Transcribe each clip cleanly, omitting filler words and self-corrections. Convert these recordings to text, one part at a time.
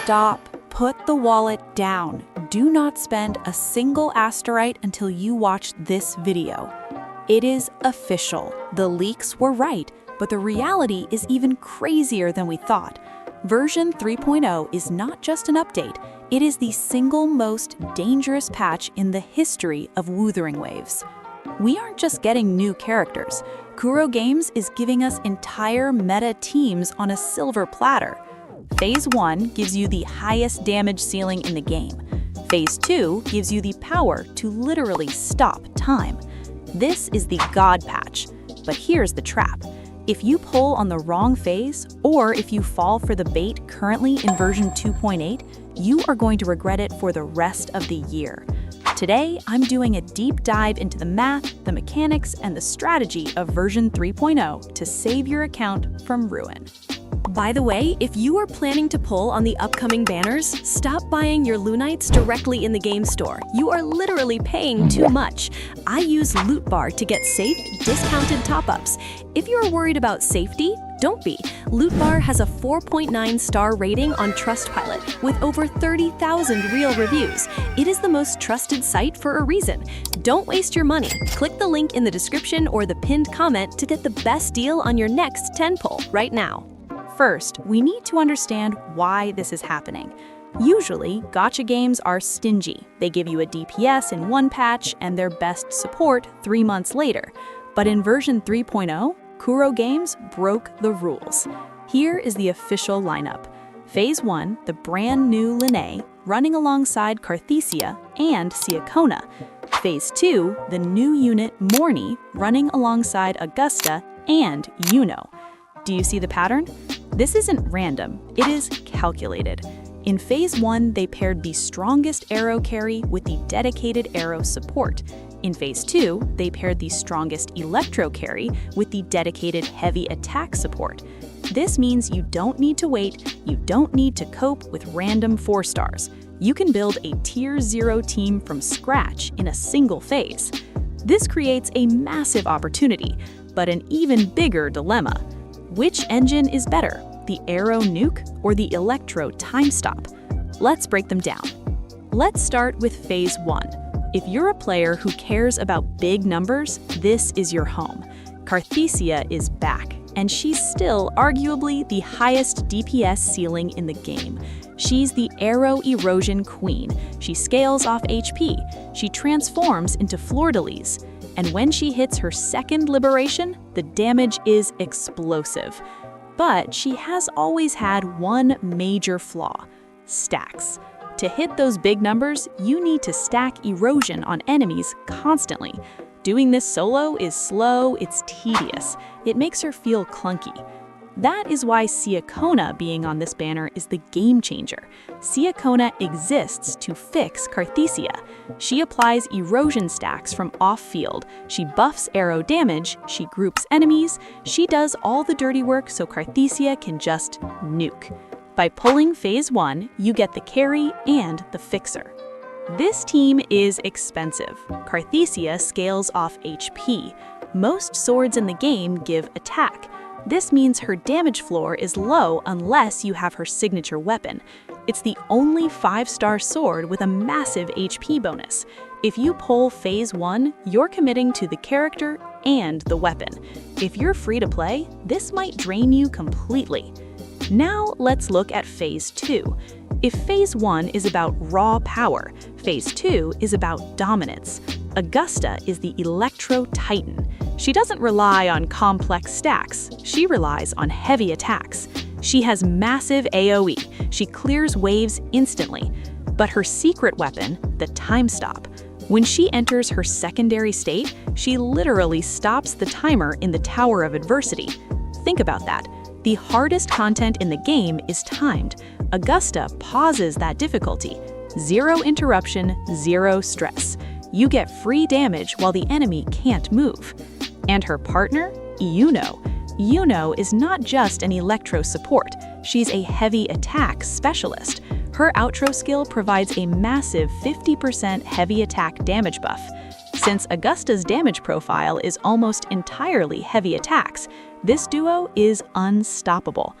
Stop. Put the wallet down. Do not spend a single asterite until you watch this video. It is official. The leaks were right, but the reality is even crazier than we thought. Version 3.0 is not just an update, it is the single most dangerous patch in the history of Wuthering Waves. We aren't just getting new characters. Kuro Games is giving us entire meta teams on a silver platter. Phase 1 gives you the highest damage ceiling in the game. Phase 2 gives you the power to literally stop time. This is the God patch, but here's the trap. If you pull on the wrong phase, or if you fall for the bait currently in version 2.8, you are going to regret it for the rest of the year. Today, I'm doing a deep dive into the math, the mechanics, and the strategy of version 3.0 to save your account from ruin. By the way, if you are planning to pull on the upcoming banners, stop buying your Lunites directly in the game store. You are literally paying too much. I use Loot Bar to get safe, discounted top-ups. If you are worried about safety, don't be. Loot Bar has a 4.9 star rating on Trustpilot with over 30,000 real reviews. It is the most trusted site for a reason. Don't waste your money. Click the link in the description or the pinned comment to get the best deal on your next 10 pull right now. First, we need to understand why this is happening. Usually, gacha games are stingy. They give you a DPS in one patch and their best support 3 months later. But in version 3.0, Kuro Games broke the rules. Here is the official lineup. Phase 1, the brand new Lynae, running alongside Cartethyia and Ciaccona. Phase 2, the new unit Mornye, running alongside Augusta and Iuno. Do you see the pattern? This isn't random, it is calculated. In Phase 1, they paired the strongest Aero carry with the dedicated Aero support. In Phase 2, they paired the strongest Electro carry with the dedicated heavy attack support. This means you don't need to wait, you don't need to cope with random 4 stars. You can build a Tier 0 team from scratch in a single phase. This creates a massive opportunity, but an even bigger dilemma. Which engine is better, the Aero Nuke or the Electro Time Stop? Let's break them down. Let's start with Phase 1. If you're a player who cares about big numbers, this is your home. Cartethyia is back, and she's still arguably the highest DPS ceiling in the game. She's the Aero Erosion Queen. She scales off HP. She transforms into fleur-de-lis. And when she hits her second liberation, the damage is explosive. But she has always had one major flaw: stacks. To hit those big numbers, you need to stack erosion on enemies constantly. Doing this solo is slow, it's tedious. It makes her feel clunky. That is why Ciaccona being on this banner is the game changer. Ciaccona exists to fix Cartethyia. She applies erosion stacks from off-field, she buffs Aero damage, she groups enemies, she does all the dirty work so Cartethyia can just nuke. By pulling Phase 1, you get the carry and the fixer. This team is expensive. Cartethyia scales off HP. Most swords in the game give attack. This means her damage floor is low unless you have her signature weapon. It's the only 5-star sword with a massive HP bonus. If you pull Phase 1, you're committing to the character and the weapon. If you're free to play, this might drain you completely. Now let's look at Phase 2. If Phase 1 is about raw power, Phase 2 is about dominance. Augusta is the Electro Titan. She doesn't rely on complex stacks, she relies on heavy attacks. She has massive AoE, she clears waves instantly. But her secret weapon, the Time Stop, when she enters her secondary state, she literally stops the timer in the Tower of Adversity. Think about that. The hardest content in the game is timed. Augusta pauses that difficulty. 0 interruption, 0 stress. You get free damage while the enemy can't move. And her partner, Iuno. Iuno is not just an Electro support, she's a heavy attack specialist. Her outro skill provides a massive 50% heavy attack damage buff. Since Augusta's damage profile is almost entirely heavy attacks, this duo is unstoppable.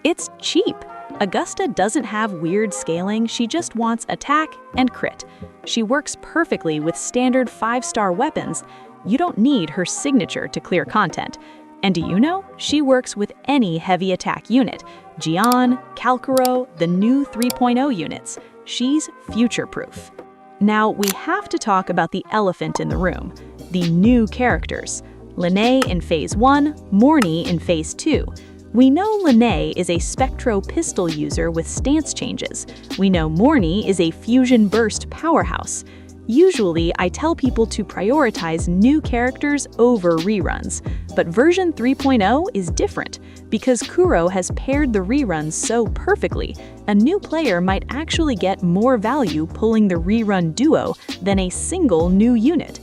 It's cheap. Augusta doesn't have weird scaling, she just wants attack and crit. She works perfectly with standard 5-star weapons. You don't need her signature to clear content. And Iuno, she works with any heavy attack unit. Gian, Kuro, the new 3.0 units. She's future-proof. Now, we have to talk about the elephant in the room, the new characters. Lynae in Phase 1, Mornye in Phase 2. We know Lynae is a Spectro pistol user with stance changes. We know Mornye is a fusion burst powerhouse. Usually, I tell people to prioritize new characters over reruns, but version 3.0 is different. Because Kuro has paired the reruns so perfectly, a new player might actually get more value pulling the rerun duo than a single new unit.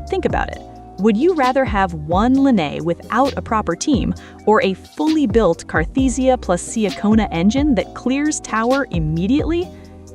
Think about it. Would you rather have one Lynae without a proper team, or a fully built Cartethyia plus Ciaccona engine that clears tower immediately?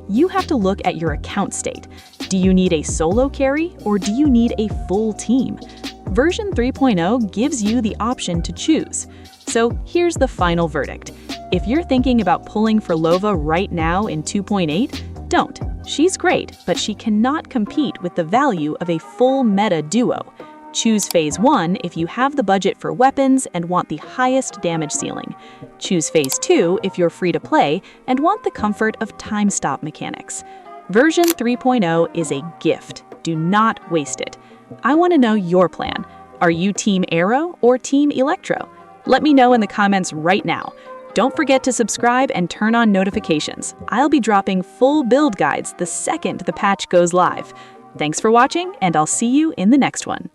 You have to look at your account state. Do you need a solo carry, or do you need a full team? Version 3.0 gives you the option to choose. So here's the final verdict. If you're thinking about pulling for Lova right now in 2.8, don't. She's great, but she cannot compete with the value of a full meta duo. Choose Phase 1 if you have the budget for weapons and want the highest damage ceiling. Choose Phase 2 if you're free to play and want the comfort of time stop mechanics. Version 3.0 is a gift. Do not waste it. I want to know your plan. Are you Team Aero or Team Electro? Let me know in the comments right now. Don't forget to subscribe and turn on notifications. I'll be dropping full build guides the second the patch goes live. Thanks for watching, and I'll see you in the next one.